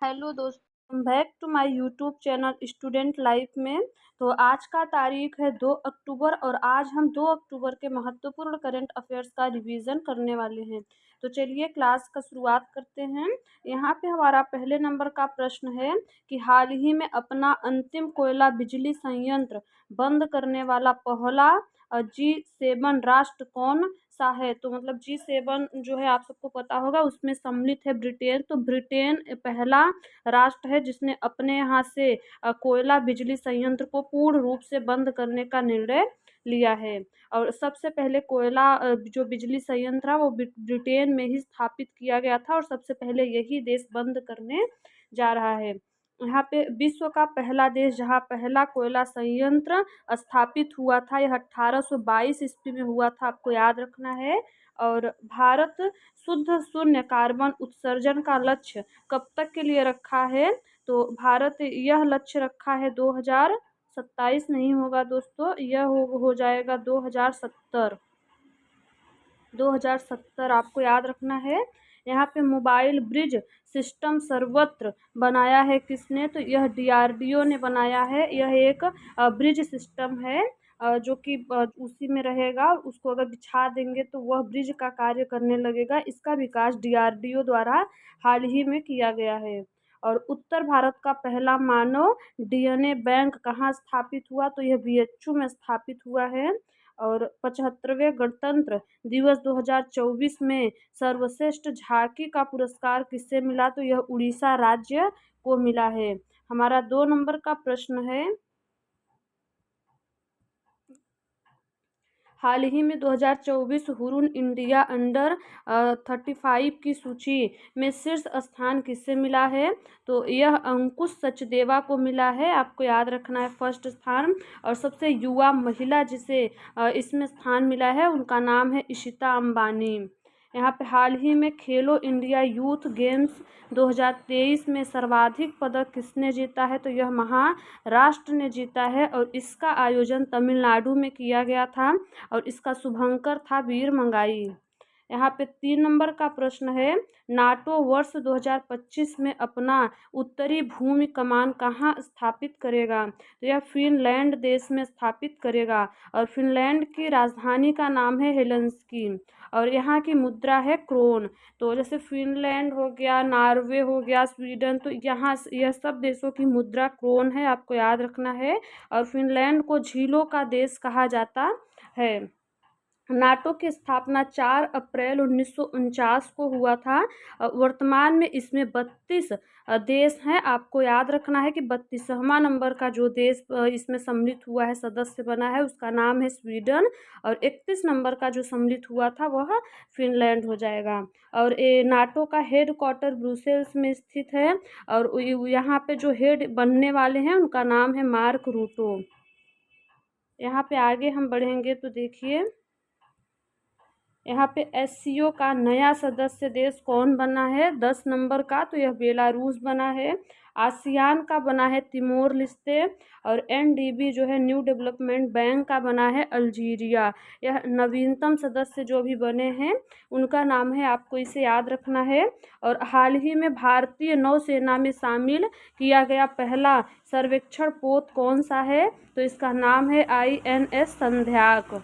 Hello दोस्तों, back to my YouTube channel student life में। तो आज का तारीख है 2 अक्टूबर और आज हम 2 अक्टूबर के महत्वपूर्ण करंट अफेयर्स का रिवीजन करने वाले हैं। तो चलिए क्लास का शुरुआत करते हैं। यहाँ पे हमारा पहले नंबर का प्रश्न है कि हाल ही में अपना अंतिम कोयला बिजली संयंत्र बंद करने वाला पहला G7 राष्ट्र कौन सा है। तो मतलब G7 जो है आप सबको पता होगा, उसमें सम्मिलित है ब्रिटेन। तो ब्रिटेन पहला राष्ट्र है जिसने अपने यहाँ से कोयला बिजली संयंत्र को पूर्ण रूप से बंद करने का निर्णय लिया है। और सबसे पहले कोयला जो बिजली संयंत्र है वो ब्रिटेन में ही स्थापित किया गया था और सबसे पहले यही देश बंद करने जा रहा है। यहाँ पे विश्व का पहला देश जहाँ पहला कोयला संयंत्र स्थापित हुआ था, यह 1822 ईस्वी में हुआ था, आपको याद रखना है। और भारत शुद्ध शून्य कार्बन उत्सर्जन का लक्ष्य कब तक के लिए रखा है। तो भारत यह लक्ष्य रखा है 2027 नहीं होगा दोस्तों, यह हो जाएगा 2070 आपको याद रखना है। यहाँ पे मोबाइल ब्रिज सिस्टम सर्वत्र बनाया है किसने। तो यह DRDO ने बनाया है। यह एक ब्रिज सिस्टम है जो कि उसी में रहेगा। उसको अगर बिछा देंगे तो वह ब्रिज का कार्य करने लगेगा। इसका विकास DRDO द्वारा हाल ही में किया गया है। और उत्तर भारत का पहला मानव DNA बैंक कहाँ स्थापित हुआ। तो यह BHU में स्थापित हुआ है। और 75वें गणतंत्र दिवस 2024 में सर्वश्रेष्ठ झांकी का पुरस्कार किससे मिला। तो यह उड़ीसा राज्य को मिला है। हमारा 2 नंबर का प्रश्न है, हाल ही में 2024 हुरून इंडिया अंडर 35 की सूची में शीर्ष स्थान किससे मिला है। तो यह अंकुश सचदेवा को मिला है, आपको याद रखना है फर्स्ट स्थान। और सबसे युवा महिला जिसे इसमें स्थान मिला है उनका नाम है इशिता अंबानी। यहाँ पे हाल ही में खेलो इंडिया यूथ गेम्स 2023 में सर्वाधिक पदक किसने जीता है। तो यह महाराष्ट्र ने जीता है और इसका आयोजन तमिलनाडु में किया गया था और इसका शुभंकर था वीर मंगाई। यहाँ पे 3 नंबर का प्रश्न है, नाटो वर्ष 2025 में अपना उत्तरी भूमि कमान कहाँ स्थापित करेगा। तो यह फिनलैंड देश में स्थापित करेगा और फिनलैंड की राजधानी का नाम है हेलसिंकी और यहाँ की मुद्रा है क्रोन। तो जैसे फिनलैंड हो गया, नॉर्वे हो गया, स्वीडन, तो यहाँ यह सब देशों की मुद्रा क्रोन है, आपको याद रखना है। और फिनलैंड को झीलों का देश कहा जाता है। नाटो की स्थापना 4 अप्रैल 1949 को हुआ था। वर्तमान में इसमें 32 देश हैं। आपको याद रखना है कि 32वां नंबर का जो देश इसमें सम्मिलित हुआ है, सदस्य बना है, उसका नाम है स्वीडन। और 31 नंबर का जो सम्मिलित हुआ था वह फिनलैंड हो जाएगा। और ये नाटो का हेड क्वार्टर ब्रुसेल्स में स्थित है और यहाँ पे जो हेड बनने वाले हैं उनका नाम है मार्क रूटो। यहाँ पे आगे हम बढ़ेंगे तो देखिए, यहाँ पे SCO का नया सदस्य देश कौन बना है 10 नंबर का। तो यह बेलारूस बना है। आसियान का बना है तिमोर लिस्ते और NDB जो है न्यू डेवलपमेंट बैंक का बना है अल्जीरिया। यह नवीनतम सदस्य जो भी बने हैं उनका नाम है, आपको इसे याद रखना है। और हाल ही में भारतीय नौसेना में शामिल किया गया पहला सर्वेक्षण पोत कौन सा है। तो इसका नाम है INS संध्याक।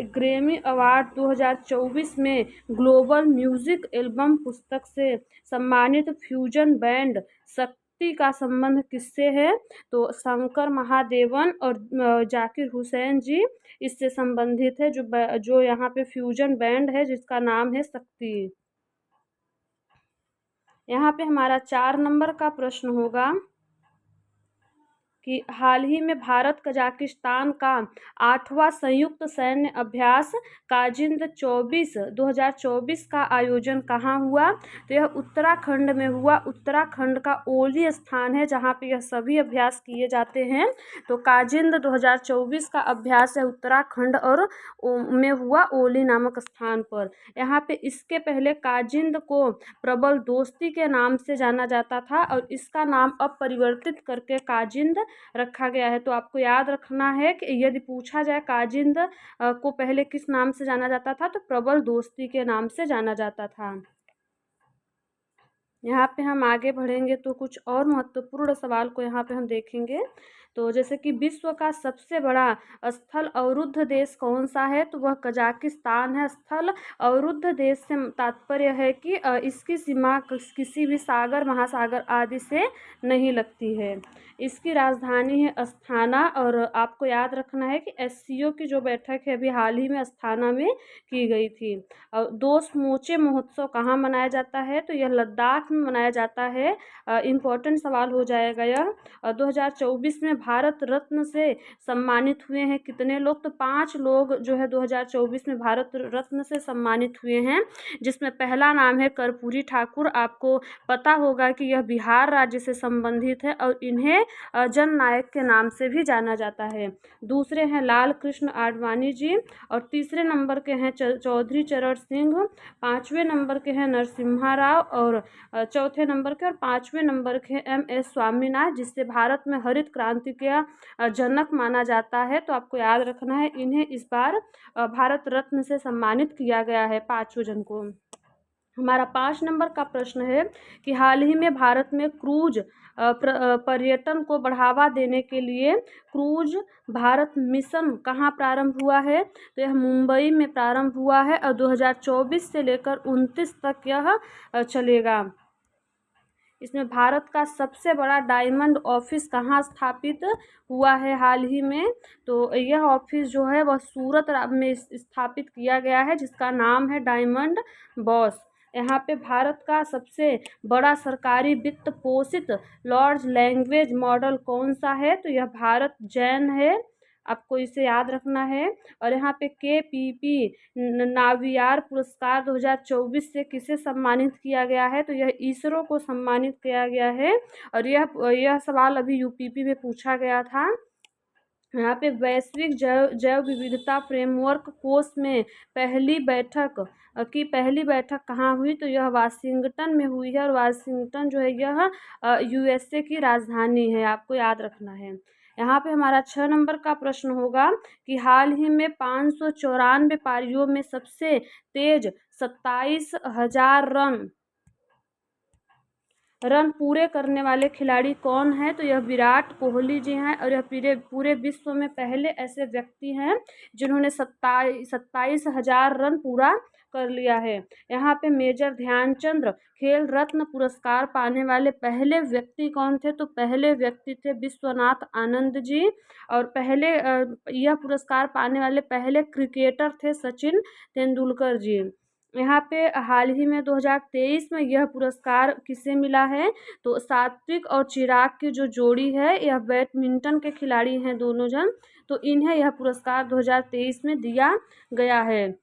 ग्रैमी अवार्ड 2024 में ग्लोबल म्यूजिक एल्बम पुस्तक से सम्मानित फ्यूजन बैंड शक्ति का संबंध किससे है। तो शंकर महादेवन और जाकिर हुसैन जी इससे संबंधित है, जो यहाँ पे फ्यूजन बैंड है जिसका नाम है शक्ति। यहाँ पे हमारा 4 नंबर का प्रश्न होगा कि हाल ही में भारत कजाकिस्तान का 8वां संयुक्त सैन्य अभ्यास काजिंद 2024 का आयोजन कहाँ हुआ। तो यह उत्तराखंड में हुआ। उत्तराखंड का ओली स्थान है जहाँ पे यह सभी अभ्यास किए जाते हैं। तो काजिंद 2024 का अभ्यास है उत्तराखंड और में हुआ ओली नामक स्थान पर। यहाँ पे इसके पहले काजिंद को प्रबल दोस्ती के नाम से जाना जाता था और इसका नाम अब परिवर्तित करके काजिंद रखा गया है। तो आपको याद रखना है कि यदि पूछा जाए काजिंद को पहले किस नाम से जाना जाता था, तो प्रबल दोस्ती के नाम से जाना जाता था। यहाँ पे हम आगे बढ़ेंगे तो कुछ और महत्वपूर्ण सवाल को यहाँ पे हम देखेंगे। तो जैसे कि विश्व का सबसे बड़ा स्थल अवरुद्ध देश कौन सा है, तो वह कजाकिस्तान है। स्थल अवरुद्ध देश से तात्पर्य है कि इसकी सीमा किसी भी सागर महासागर आदि से नहीं लगती है। इसकी राजधानी है अस्थाना। और आपको याद रखना है कि एससीओ की जो बैठक है अभी हाल ही में अस्थाना में की गई थी। और दो समूचे महोत्सव कहाँ मनाया जाता है, तो यह लद्दाख में मनाया जाता है। इम्पोर्टेंट सवाल हो जाएगा यह। 2024 में भारत रत्न से सम्मानित हुए हैं कितने लोग, तो 5 लोग जो है 2024 में भारत रत्न से सम्मानित हुए हैं, जिसमें पहला नाम है कर्पूरी ठाकुर। आपको पता होगा कि यह बिहार राज्य से संबंधित है और इन्हें जननायक के नाम से भी जाना जाता है। दूसरे हैं लाल कृष्ण आडवाणी जी, और तीसरे नंबर के हैं चौधरी चरण सिंह, पाँचवें नंबर के हैं नरसिम्हा राव, और चौथे नंबर के और पाँचवें नंबर के एम.एस. स्वामीनाथन, जिससे भारत में हरित क्रांति का जनक माना जाता है। तो आपको याद रखना है इन्हें इस बार भारत रत्न से सम्मानित किया गया है, पाँचों जन को। हमारा 5 नंबर का प्रश्न है कि हाल ही में भारत में क्रूज पर्यटन को बढ़ावा देने के लिए क्रूज भारत मिशन कहाँ प्रारंभ हुआ है, तो यह मुंबई में प्रारंभ हुआ है और 2024 से लेकर 29 तक यह चलेगा। इसमें भारत का सबसे बड़ा डायमंड ऑफिस कहाँ स्थापित हुआ है हाल ही में, तो यह ऑफिस जो है वह सूरत में स्थापित किया गया है, जिसका नाम है डायमंड बॉस। यहाँ पे भारत का सबसे बड़ा सरकारी वित्त पोषित लार्ज लैंग्वेज मॉडल कौन सा है, तो यह भारत जैन है। आपको इसे याद रखना है। और यहाँ पे KPP नावियार पुरस्कार 2024 से किसे सम्मानित किया गया है, तो यह इसरो को सम्मानित किया गया है। और यह सवाल अभी यूपीपी में पूछा गया था। यहाँ पे वैश्विक जैव विविधता फ्रेमवर्क कोष में पहली बैठक कहाँ हुई, तो यह वाशिंगटन में हुई है। और वाशिंगटन जो है यह यूएसए की राजधानी है, आपको याद रखना है। यहाँ पे हमारा 6 नंबर का प्रश्न होगा कि हाल ही में 594 पारियों में सबसे तेज 27,000 रन पूरे करने वाले खिलाड़ी कौन है, तो यह विराट कोहली जी हैं। और यह पूरे विश्व में पहले ऐसे व्यक्ति हैं जिन्होंने 27,000 रन पूरा कर लिया है। यहाँ पे मेजर ध्यानचंद खेल रत्न पुरस्कार पाने वाले पहले व्यक्ति कौन थे, तो पहले व्यक्ति थे विश्वनाथ आनंद जी। और यह पुरस्कार पाने वाले पहले क्रिकेटर थे सचिन तेंदुलकर जी। यहाँ पे हाल ही में 2023 में यह पुरस्कार किसे मिला है, तो सात्विक और चिराग की जो जोड़ी है, यह बैडमिंटन के खिलाड़ी हैं दोनों जन, तो इन्हें यह पुरस्कार 2023 में दिया गया है।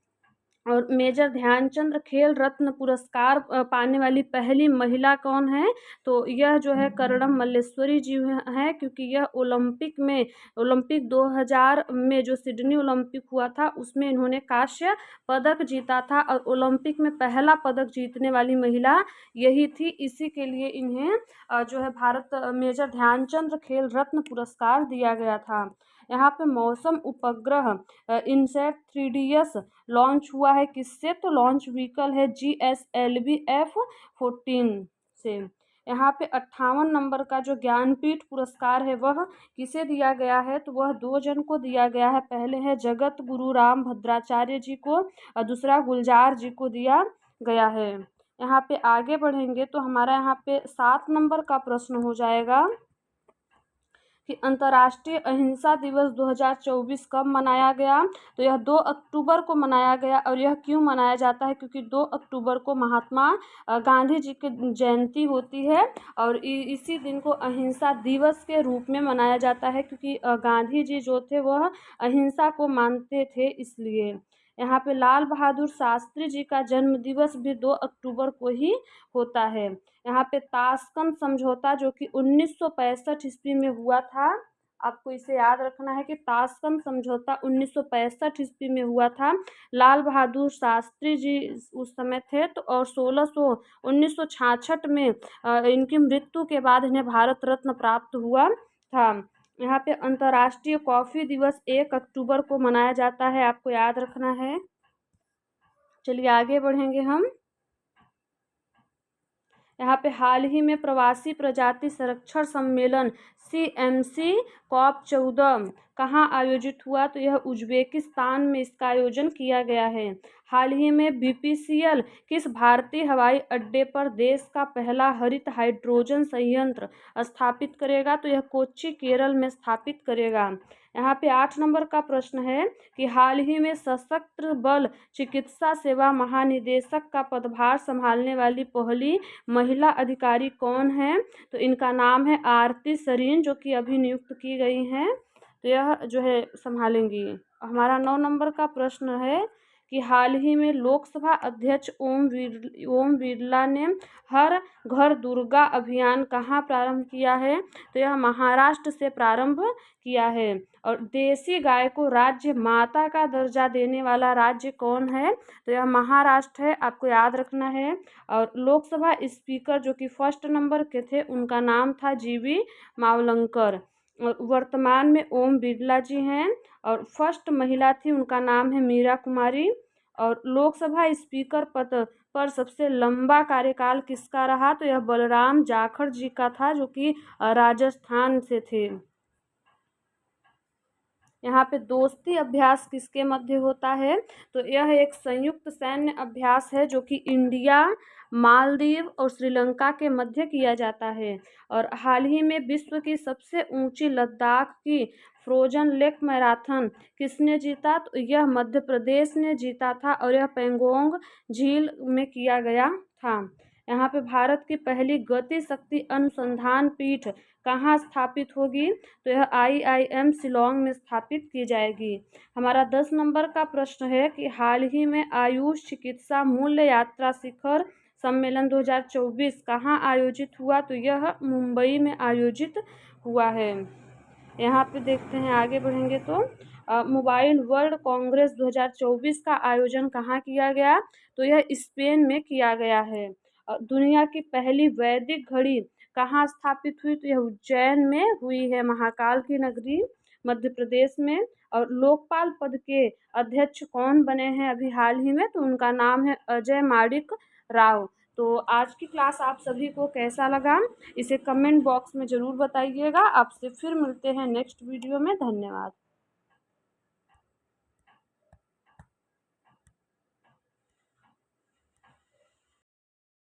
और मेजर ध्यानचंद खेल रत्न पुरस्कार पाने वाली पहली महिला कौन है, तो यह जो है कर्णम मल्लेश्वरी जी हैं, क्योंकि यह ओलंपिक 2000 में जो सिडनी ओलंपिक हुआ था उसमें इन्होंने कांस्य पदक जीता था, और ओलंपिक में पहला पदक जीतने वाली महिला यही थी। इसी के लिए इन्हें जो है भारत मेजर ध्यानचंद खेल रत्न पुरस्कार दिया गया था। यहाँ पे मौसम उपग्रह इनसैट 3DS लॉन्च हुआ है किससे, तो लॉन्च व्हीकल है GSLV F-14 से। यहाँ पे 58 नंबर का जो ज्ञानपीठ पुरस्कार है वह किसे दिया गया है, तो वह 2 जन को दिया गया है। पहले है जगत गुरु राम भद्राचार्य जी को और दूसरा गुलजार जी को दिया गया है। यहाँ पे आगे बढ़ेंगे तो हमारा यहाँ पे 7 नंबर का प्रश्न हो जाएगा कि अंतर्राष्ट्रीय अहिंसा दिवस 2024 कब मनाया गया, तो यह 2 अक्टूबर को मनाया गया। और यह क्यों मनाया जाता है, क्योंकि 2 अक्टूबर को महात्मा गांधी जी की जयंती होती है और इसी दिन को अहिंसा दिवस के रूप में मनाया जाता है, क्योंकि गांधी जी जो थे वह अहिंसा को मानते थे, इसलिए। यहाँ पे लाल बहादुर शास्त्री जी का जन्म दिवस भी 2 अक्टूबर को ही होता है। यहाँ पे ताशकंद समझौता जो कि 1965 ईस्वी में हुआ था, आपको इसे याद रखना है कि ताशकंद समझौता 1965 ईस्वी में हुआ था। लाल बहादुर शास्त्री जी उस समय थे, तो और 1966 में इनकी मृत्यु के बाद इन्हें भारत रत्न प्राप्त हुआ था। यहाँ पे अंतर्राष्ट्रीय कॉफ़ी दिवस 1 अक्टूबर को मनाया जाता है, आपको याद रखना है। चलिए आगे बढ़ेंगे हम। यहाँ पे हाल ही में प्रवासी प्रजाति संरक्षण सम्मेलन CMC COP14 कहाँ आयोजित हुआ? तो यह उज्बेकिस्तान में इसका आयोजन किया गया है। हाल ही में BPCL किस भारतीय हवाई अड्डे पर देश का पहला हरित हाइड्रोजन संयंत्र स्थापित करेगा? तो यह कोच्चि केरल में स्थापित करेगा। यहाँ पे 8 नंबर का प्रश्न है कि हाल ही में सशस्त्र बल चिकित्सा सेवा महानिदेशक का पदभार संभालने वाली पहली महिला अधिकारी कौन है? तो इनका नाम है आरती सरीन, जो कि अभी नियुक्त की गई हैं। तो यह जो है संभालेंगी। हमारा 9 नंबर का प्रश्न है कि हाल ही में लोकसभा अध्यक्ष ओम बिरला ने हर घर दुर्गा अभियान कहाँ प्रारंभ किया है? तो यह महाराष्ट्र से प्रारंभ किया है। और देसी गाय को राज्य माता का दर्जा देने वाला राज्य कौन है? तो यह महाराष्ट्र है, आपको याद रखना है। और लोकसभा स्पीकर जो कि फर्स्ट नंबर के थे, उनका नाम था GV मावलंकर। वर्तमान में ओम बिरला जी हैं। और फर्स्ट महिला थी, उनका नाम है मीरा कुमारी। और लोकसभा स्पीकर पद पर सबसे लंबा कार्यकाल किसका रहा? तो यह बलराम जाखड़ जी का था, जो कि राजस्थान से थे। यहाँ पे दोस्ती अभ्यास किसके मध्य होता है? तो यह एक संयुक्त सैन्य अभ्यास है, जो कि इंडिया, मालदीव और श्रीलंका के मध्य किया जाता है। और हाल ही में विश्व की सबसे ऊंची लद्दाख की फ्रोजन लेक मैराथन किसने जीता? तो यह मध्य प्रदेश ने जीता था, और यह पेंगोंग झील में किया गया था। यहाँ पे भारत की पहली गति शक्ति अनुसंधान पीठ कहाँ स्थापित होगी? तो यह IIM शिलोंग में स्थापित की जाएगी। हमारा 10 नंबर का प्रश्न है कि हाल ही में आयुष चिकित्सा मूल्य यात्रा शिखर सम्मेलन 2024 कहाँ आयोजित हुआ? तो यह मुंबई में आयोजित हुआ है। यहाँ पे देखते हैं, आगे बढ़ेंगे तो मोबाइल वर्ल्ड कांग्रेस 2024 का आयोजन कहाँ किया गया? तो यह स्पेन में किया गया है। दुनिया की पहली वैदिक घड़ी कहाँ स्थापित हुई? तो यह उज्जैन में हुई है, महाकाल की नगरी, मध्य प्रदेश में। और लोकपाल पद के अध्यक्ष कौन बने हैं अभी हाल ही में? तो उनका नाम है अजय माणिक राव। तो आज की क्लास आप सभी को कैसा लगा, इसे कमेंट बॉक्स में ज़रूर बताइएगा। आपसे फिर मिलते हैं नेक्स्ट वीडियो में। धन्यवाद।